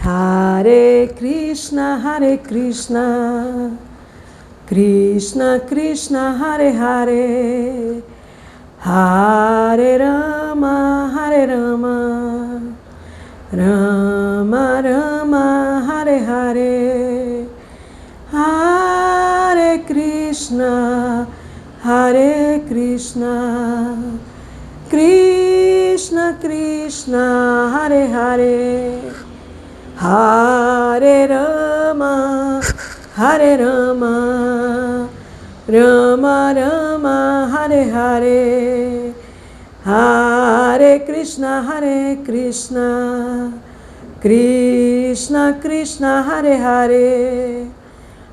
Hare Krishna, Krishna Krishna, Hare Hare, Hare Rama, Rama Rama, Hare Hare, Hare Krishna, Krishna Krishna, Hare Hare, Hare Rama, Rama Rama, Hare Hare, Hare Krishna, Krishna Krishna, Hare Hare,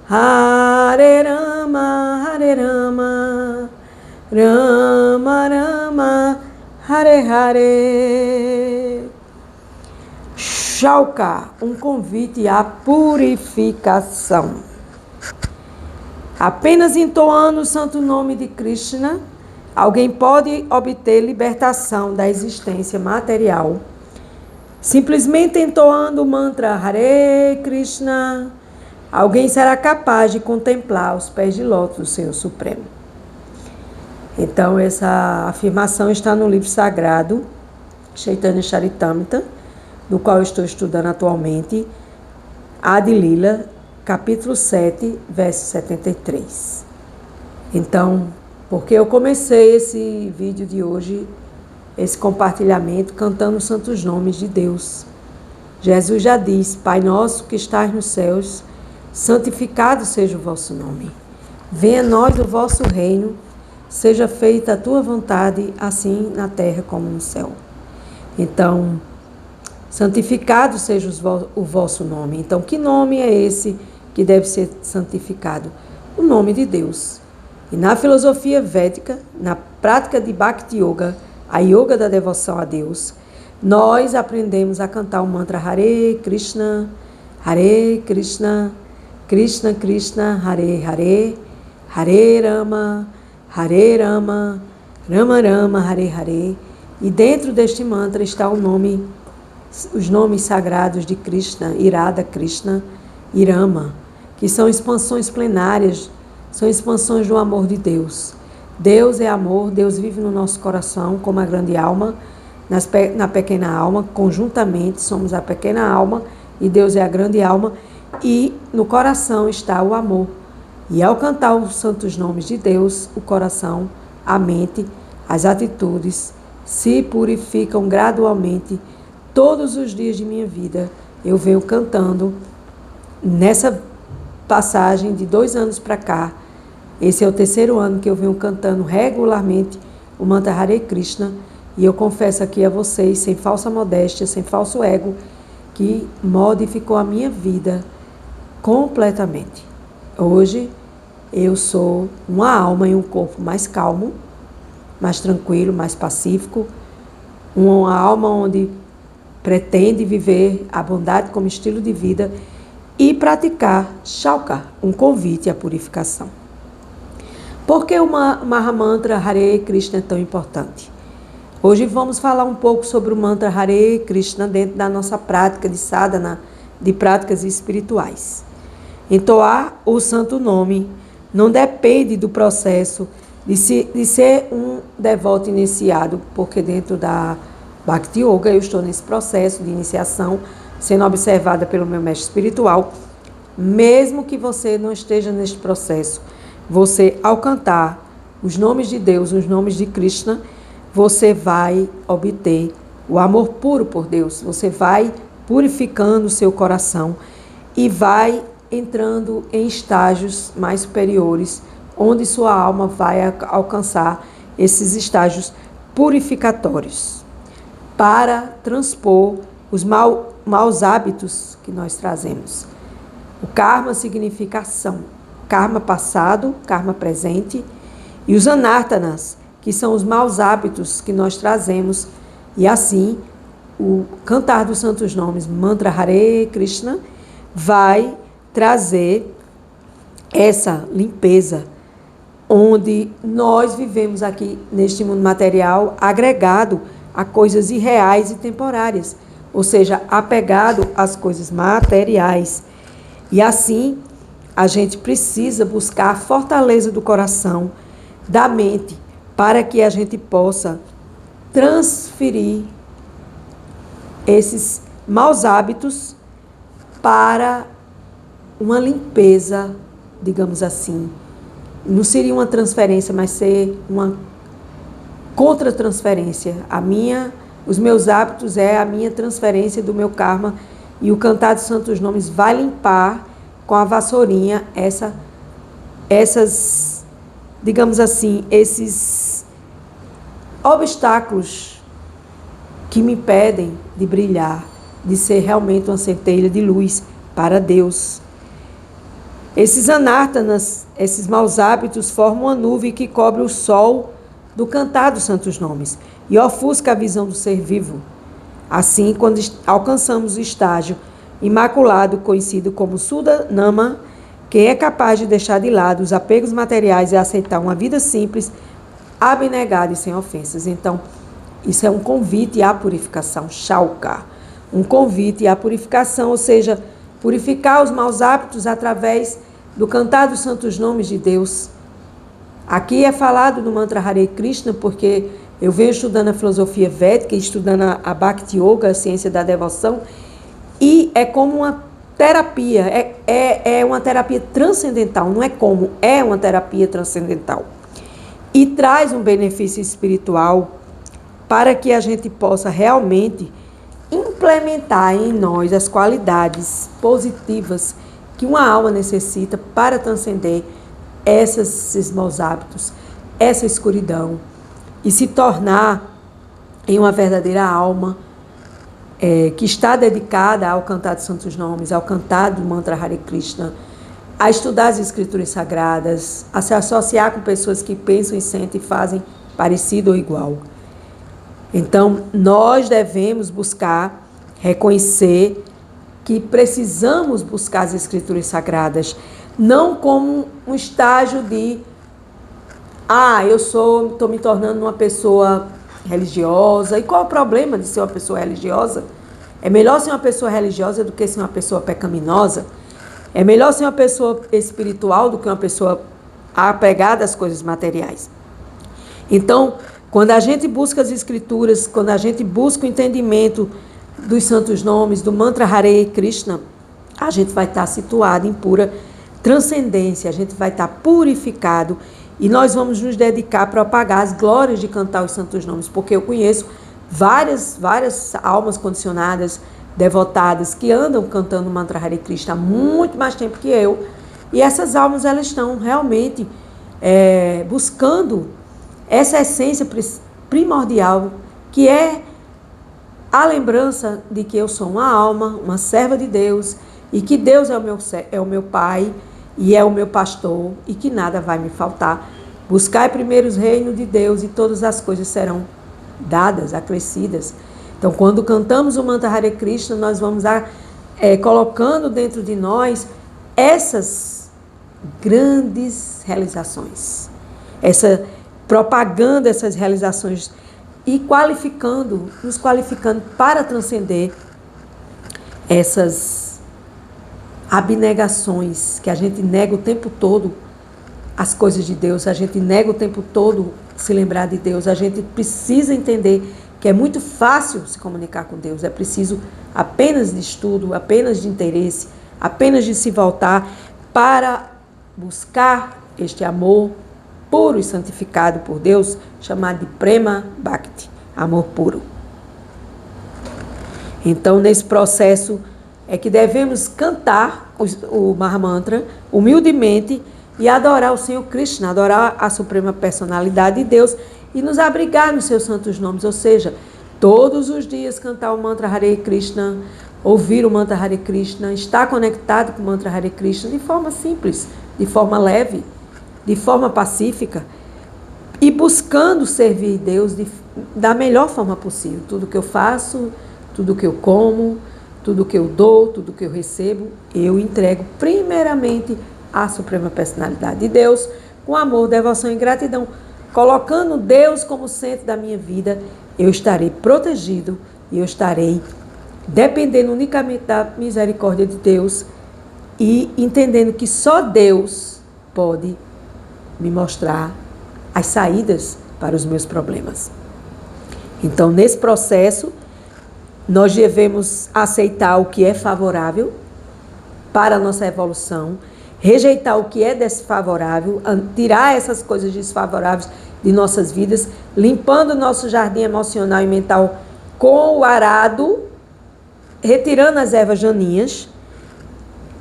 Hare Rama, Rama Rama, Hare Hare. Shauka, um convite à purificação. Apenas entoando o santo nome de Krishna, alguém pode obter libertação da existência material. Simplesmente entoando o mantra Hare Krishna, alguém será capaz de contemplar os pés de lótus do Senhor Supremo. Então, essa afirmação está no livro sagrado, Chaitanya Charitamrita, do qual eu estou estudando atualmente, Adi Lila, capítulo 7, verso 73. Então, porque eu comecei esse vídeo de hoje, esse compartilhamento, cantando os santos nomes de Deus. Jesus já diz: Pai nosso que estás nos céus, santificado seja o vosso nome. Venha a nós o vosso reino, seja feita a tua vontade, assim na terra como no céu. Então, santificado seja o vosso nome. Então, que nome é esse que deve ser santificado? O nome de Deus. E na filosofia védica, na prática de Bhakti Yoga, a yoga da devoção a Deus, nós aprendemos a cantar o mantra Hare Krishna, Krishna Krishna, Hare Hare, Hare Rama, Rama Rama, Hare Hare. E dentro deste mantra está os nomes sagrados de Krishna, Irada Krishna e Rama, que são expansões plenárias, são expansões do amor de Deus. Deus é amor, Deus vive no nosso coração como a grande alma, na pequena alma, conjuntamente somos a pequena alma e Deus é a grande alma, e no coração está o amor. E ao cantar os santos nomes de Deus, o coração, a mente, as atitudes se purificam gradualmente. Todos os dias de minha vida eu venho cantando, nessa passagem de 2 anos para cá, esse é o 3º ano que eu venho cantando regularmente o mantra Hare Krishna, e eu confesso aqui a vocês, sem falsa modéstia, sem falso ego, que modificou a minha vida completamente. Hoje eu sou uma alma e um corpo mais calmo, mais tranquilo, mais pacífico, uma alma onde pretende viver a bondade como estilo de vida e praticar Shauka, um convite à purificação. Por que o Mahamantra Hare Krishna é tão importante? Hoje vamos falar um pouco sobre o mantra Hare Krishna dentro da nossa prática de sadhana, de práticas espirituais. Entoar o santo nome não depende do processo de ser um devoto iniciado, porque dentro da Bhakti Yoga eu estou nesse processo de iniciação, sendo observada pelo meu mestre espiritual. Mesmo que você não esteja neste processo, você, ao cantar os nomes de Deus, os nomes de Krishna, você vai obter o amor puro por Deus, você vai purificando o seu coração e vai entrando em estágios mais superiores, onde sua alma vai alcançar esses estágios purificatórios, para transpor os maus hábitos que nós trazemos. O karma significa ação, karma passado, karma presente, e os anartanas, que são os maus hábitos que nós trazemos, e assim o cantar dos santos nomes, mantra Hare Krishna, vai trazer essa limpeza, onde nós vivemos aqui neste mundo material agregado a coisas irreais e temporárias, ou seja, apegado às coisas materiais. E assim, a gente precisa buscar a fortaleza do coração, da mente, para que a gente possa transferir esses maus hábitos para uma limpeza, digamos assim. Não seria uma transferência, mas ser uma contra-transferência. Os meus hábitos é a minha transferência do meu karma, e o cantar dos santos nomes vai limpar com a vassourinha essas, digamos assim, esses obstáculos que me impedem de brilhar, de ser realmente uma centelha de luz para Deus. Esses anártanas, esses maus hábitos, formam uma nuvem que cobre o sol do cantar dos santos nomes e ofusca a visão do ser vivo. Assim, quando alcançamos o estágio imaculado, conhecido como Suddha Nama, quem é capaz de deixar de lado os apegos materiais e aceitar uma vida simples, abnegada e sem ofensas. Então, isso é um convite à purificação, Shalka. Um convite à purificação, ou seja, purificar os maus hábitos através do cantar dos santos nomes de Deus. Aqui é falado no mantra Hare Krishna, porque eu venho estudando a filosofia védica, estudando a Bhakti Yoga, a ciência da devoção, e é como uma terapia, é uma terapia transcendental, não é como, é uma terapia transcendental. E traz um benefício espiritual para que a gente possa realmente implementar em nós as qualidades positivas que uma alma necessita para transcender esses maus hábitos, essa escuridão, e se tornar em uma verdadeira alma que está dedicada ao cantar dos santos nomes, ao cantar do mantra Hare Krishna, a estudar as escrituras sagradas, a se associar com pessoas que pensam e sentem e fazem parecido ou igual. Então, nós devemos buscar, reconhecer que precisamos buscar as escrituras sagradas, não como um estágio de eu estou me tornando uma pessoa religiosa. E qual é o problema de ser uma pessoa religiosa? É melhor ser uma pessoa religiosa do que ser uma pessoa pecaminosa. É melhor ser uma pessoa espiritual do que uma pessoa apegada às coisas materiais. Então, quando a gente busca as escrituras, quando a gente busca o entendimento dos santos nomes, do mantra Hare Krishna, a gente vai estar situado em pura transcendência, a gente vai estar purificado, e nós vamos nos dedicar a propagar as glórias de cantar os santos nomes, porque eu conheço várias almas condicionadas, devotadas, que andam cantando o mantra Hare Krishna há muito mais tempo que eu, e essas almas, elas estão realmente buscando essa essência primordial, que é a lembrança de que eu sou uma alma, uma serva de Deus, e que Deus é o meu Pai e é o meu pastor, e que nada vai me faltar. Buscai primeiro os reinos de Deus e todas as coisas serão dadas, acrescidas. Então, quando cantamos o mantra Hare Krishna, nós vamos colocando dentro de nós essas grandes realizações, propagando essas realizações e nos qualificando para transcender essas abnegações que a gente nega o tempo todo as coisas de Deus, a gente nega o tempo todo se lembrar de Deus. A gente precisa entender que é muito fácil se comunicar com Deus, é preciso apenas de estudo, apenas de interesse, apenas de se voltar para buscar este amor puro e santificado por Deus, chamado de Prema Bhakti, amor puro. Então, nesse processo é que devemos cantar o Mahamantra humildemente e adorar o Senhor Krishna, adorar a Suprema Personalidade de Deus e nos abrigar nos seus santos nomes, ou seja, todos os dias cantar o mantra Hare Krishna, ouvir o mantra Hare Krishna, estar conectado com o mantra Hare Krishna de forma simples, de forma leve, de forma pacífica, e buscando servir Deus da melhor forma possível. Tudo que eu faço, tudo que eu como, tudo que eu dou, tudo que eu recebo, eu entrego primeiramente à Suprema Personalidade de Deus, com amor, devoção e gratidão. Colocando Deus como centro da minha vida, eu estarei protegido e eu estarei dependendo unicamente da misericórdia de Deus e entendendo que só Deus pode me mostrar as saídas para os meus problemas. Então, nesse processo, nós devemos aceitar o que é favorável para a nossa evolução, rejeitar o que é desfavorável, tirar essas coisas desfavoráveis de nossas vidas, limpando o nosso jardim emocional e mental com o arado, retirando as ervas daninhas,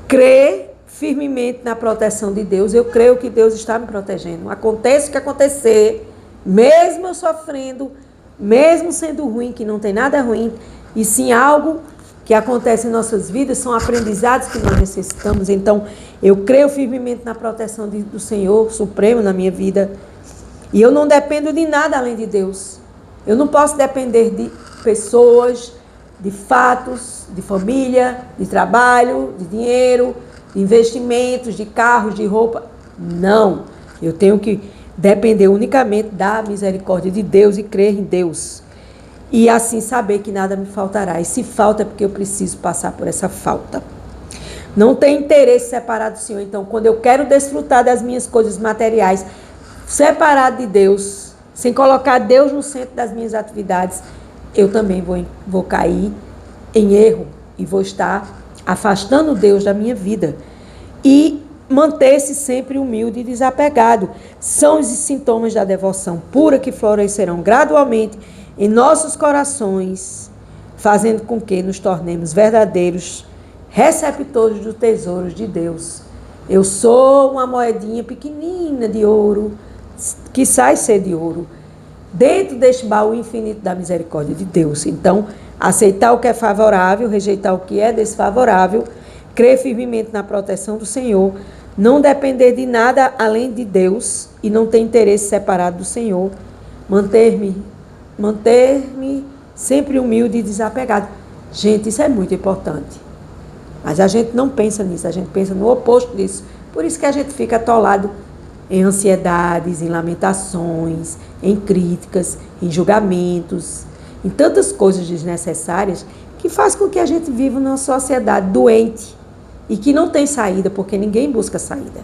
crer firmemente na proteção de Deus. Eu creio que Deus está me protegendo. Aconteça o que acontecer, mesmo eu sofrendo, mesmo sendo ruim, que não tem nada ruim, e sim algo que acontece em nossas vidas, são aprendizados que nós necessitamos. Então, eu creio firmemente na proteção do Senhor Supremo na minha vida. E eu não dependo de nada além de Deus. Eu não posso depender de pessoas, de fatos, de família, de trabalho, de dinheiro, de investimentos, de carros, de roupa. Não. Eu tenho que depender unicamente da misericórdia de Deus e crer em Deus. E assim saber que nada me faltará. E se falta é porque eu preciso passar por essa falta. Não tem interesse separado do Senhor. Então, quando eu quero desfrutar das minhas coisas materiais, separado de Deus, sem colocar Deus no centro das minhas atividades, eu também vou cair em erro e vou estar afastando Deus da minha vida. E manter-se sempre humilde e desapegado. São os sintomas da devoção pura que florescerão gradualmente em nossos corações, fazendo com que nos tornemos verdadeiros receptores dos tesouros de Deus. Eu sou uma moedinha pequenina de ouro, que sai ser de ouro, dentro deste baú infinito da misericórdia de Deus. Então, aceitar o que é favorável, rejeitar o que é desfavorável, crer firmemente na proteção do Senhor, não depender de nada além de Deus e não ter interesse separado do Senhor, manter-me sempre humilde e desapegado. Gente, isso é muito importante. Mas a gente não pensa nisso, a gente pensa no oposto disso. Por isso que a gente fica atolado em ansiedades, em lamentações, em críticas, em julgamentos, em tantas coisas desnecessárias que faz com que a gente viva numa sociedade doente e que não tem saída, porque ninguém busca saída.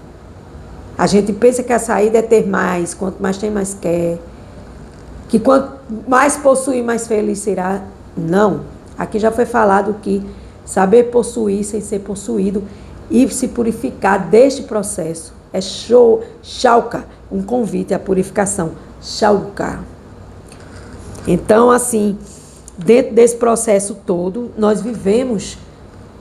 A gente pensa que a saída é ter mais, quanto mais tem, mais quer. Que quanto mais possuir, mais feliz será. Não. Aqui já foi falado que saber possuir sem ser possuído e se purificar deste processo é Shauka, um convite à purificação. Shauka. Então, assim, dentro desse processo todo, nós vivemos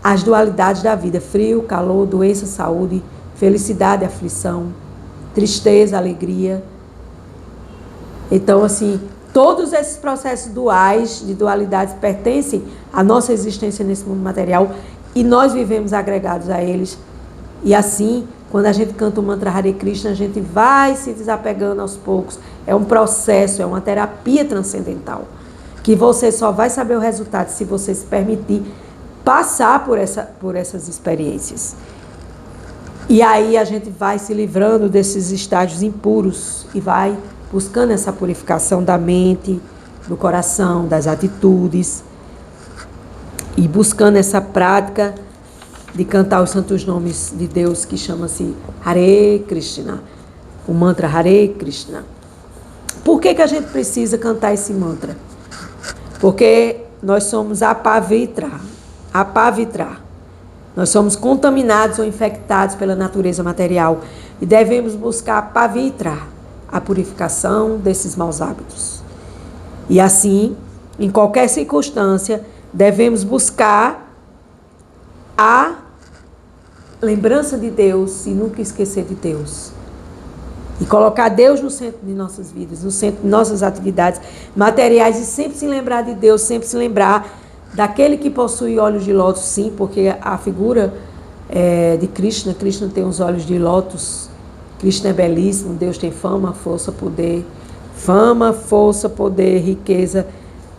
as dualidades da vida: frio, calor, doença, saúde, felicidade, aflição, tristeza, alegria. Então, assim, todos esses processos duais, de dualidades, pertencem à nossa existência nesse mundo material e nós vivemos agregados a eles. E assim, quando a gente canta o mantra Hare Krishna, a gente vai se desapegando aos poucos. É um processo, é uma terapia transcendental, que você só vai saber o resultado se você se permitir passar por essas experiências. E aí a gente vai se livrando desses estágios impuros e vai buscando essa purificação da mente, do coração, das atitudes, e buscando essa prática de cantar os santos nomes de Deus, que chama-se Hare Krishna, o mantra Hare Krishna. Por que a gente precisa cantar esse mantra? Porque nós somos apavitra. Nós somos contaminados ou infectados pela natureza material e devemos buscar pavitra, a purificação desses maus hábitos. E assim, em qualquer circunstância, devemos buscar a lembrança de Deus e nunca esquecer de Deus. E colocar Deus no centro de nossas vidas, no centro de nossas atividades materiais e sempre se lembrar de Deus, sempre se lembrar daquele que possui olhos de lótus, sim, porque a figura de Krishna tem os olhos de lótus. Krishna é belíssimo, Deus tem fama, força, poder. Fama, força, poder, riqueza,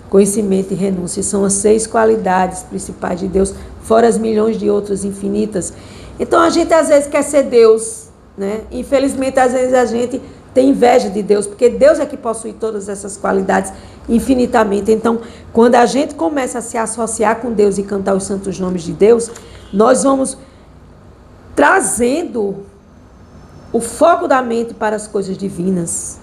conhecimento e renúncia. São as 6 qualidades principais de Deus, fora as milhões de outras infinitas. Então a gente às vezes quer ser Deus, né? Infelizmente às vezes a gente tem inveja de Deus, porque Deus é que possui todas essas qualidades infinitamente. Então, quando a gente começa a se associar com Deus e cantar os santos nomes de Deus, nós vamos trazendo o foco da mente para as coisas divinas.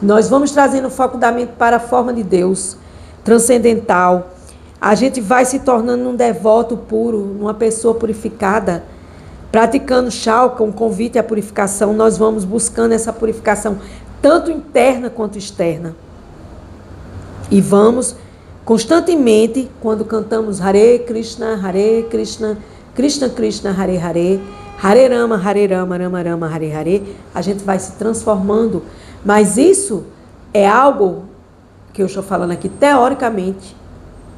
Nós vamos trazendo o foco da mente para a forma de Deus, transcendental. A gente vai se tornando um devoto puro, uma pessoa purificada. Praticando Chalka, um convite à purificação, nós vamos buscando essa purificação, tanto interna quanto externa. E vamos constantemente, quando cantamos Hare Krishna, Krishna Krishna, Hare Hare, Hare Rama, Rama Rama, Hare Hare, a gente vai se transformando. Mas isso é algo que eu estou falando aqui teoricamente.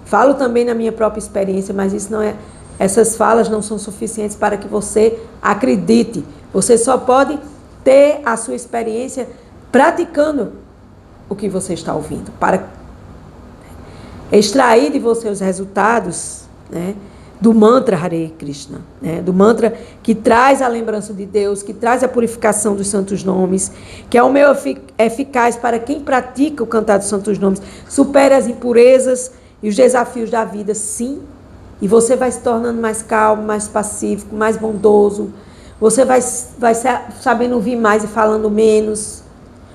Falo também na minha própria experiência, mas isso não é... Essas falas não são suficientes para que você acredite. Você só pode ter a sua experiência praticando o que você está ouvindo. Para extrair de você os resultados, né, do mantra Hare Krishna, né, do mantra que traz a lembrança de Deus, que traz a purificação dos santos nomes, que é o meu eficaz para quem pratica o cantar dos santos nomes, supera as impurezas e os desafios da vida, sim. E você vai se tornando mais calmo, mais pacífico, mais bondoso. Você vai sabendo ouvir mais e falando menos.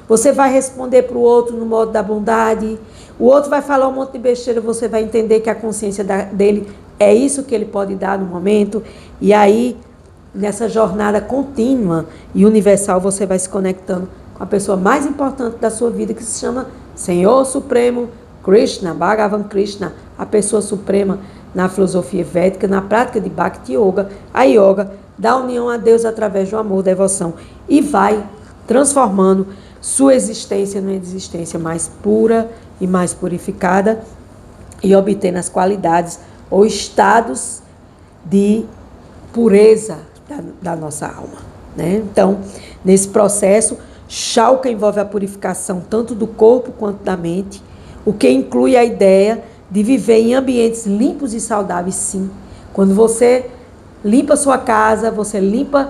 Você vai responder para o outro no modo da bondade. O outro vai falar um monte de besteira, você vai entender que a consciência dele é isso que ele pode dar no momento. E aí, nessa jornada contínua e universal, você vai se conectando com a pessoa mais importante da sua vida, que se chama Senhor Supremo Krishna, Bhagavan Krishna, a pessoa suprema na filosofia védica, na prática de Bhakti Yoga, a yoga da união a Deus através do amor, devoção, e vai transformando sua existência numa existência mais pura e mais purificada e obtendo as qualidades ou estados de pureza da nossa alma, né? Então, nesse processo, Chalka envolve a purificação tanto do corpo quanto da mente, o que inclui a ideia de viver em ambientes limpos e saudáveis, sim. Quando você limpa a sua casa, você limpa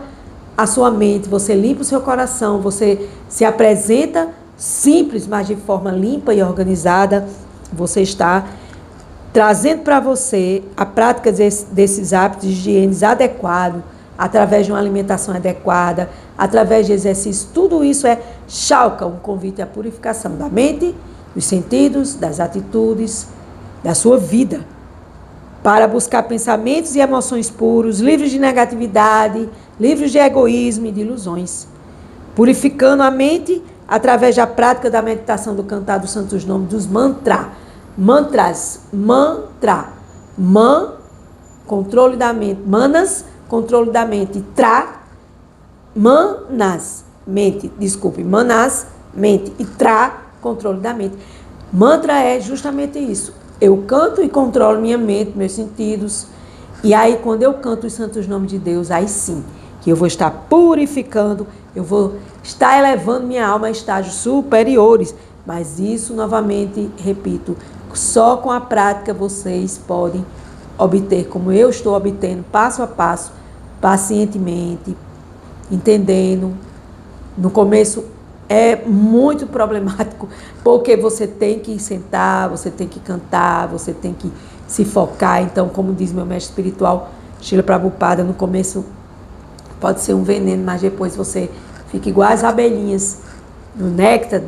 a sua mente, você limpa o seu coração, você se apresenta simples, mas de forma limpa e organizada, você está trazendo para você a prática desses hábitos de higiene adequados, através de uma alimentação adequada, através de exercício. Tudo isso é Chalka, um convite à purificação da mente, dos sentidos, das atitudes, da sua vida, para buscar pensamentos e emoções puros, livres de negatividade, livres de egoísmo e de ilusões, purificando a mente através da prática da meditação, do cantar dos santos nomes, dos mantras, controle da mente, manas, controle da mente, manas, mente, e controle da mente. Mantra é justamente isso. Eu canto e controlo minha mente, meus sentidos. E aí, quando eu canto os santos nomes de Deus, aí sim, que eu vou estar purificando, eu vou estar elevando minha alma a estágios superiores. Mas isso, novamente, repito, só com a prática vocês podem obter, como eu estou obtendo, passo a passo, pacientemente, entendendo. No começo é muito problemático, porque você tem que sentar, você tem que cantar, você tem que se focar. Então, como diz meu mestre espiritual, Srila Prabhupada, no começo pode ser um veneno, mas depois você fica igual as abelhinhas no néctar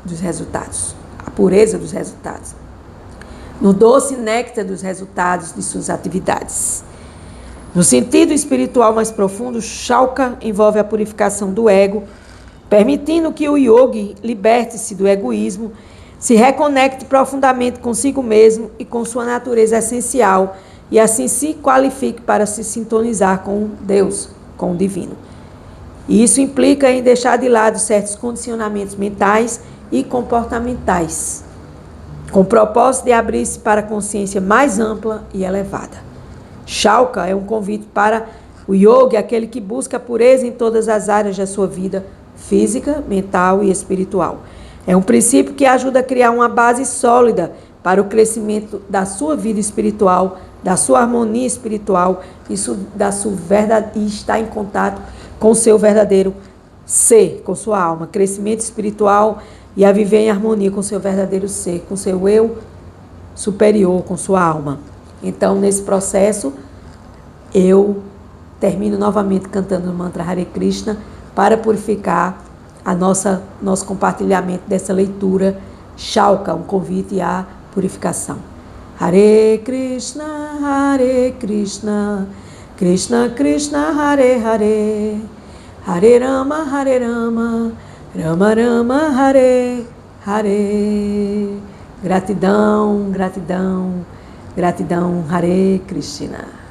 dos resultados, a pureza dos resultados, no doce néctar dos resultados de suas atividades. No sentido espiritual mais profundo, Chalka envolve a purificação do ego, permitindo que o yogi liberte-se do egoísmo, se reconecte profundamente consigo mesmo e com sua natureza essencial, e assim se qualifique para se sintonizar com Deus, com o divino. E isso implica em deixar de lado certos condicionamentos mentais e comportamentais, com o propósito de abrir-se para a consciência mais ampla e elevada. Chalka é um convite para o yogi, aquele que busca a pureza em todas as áreas da sua vida, física, mental e espiritual. É um princípio que ajuda a criar uma base sólida para o crescimento da sua vida espiritual, da sua harmonia espiritual, da sua verdade, e estar em contato com o seu verdadeiro ser, com sua alma. Crescimento espiritual e a viver em harmonia com seu verdadeiro ser, com seu eu superior, com sua alma. Então, nesse processo, eu termino novamente cantando o mantra Hare Krishna para purificar nosso compartilhamento dessa leitura Shalka, um convite à purificação. Hare Krishna, Krishna Krishna, Hare Hare, Hare Rama, Rama Rama, Hare Hare. Gratidão, gratidão, gratidão, Hare Krishna.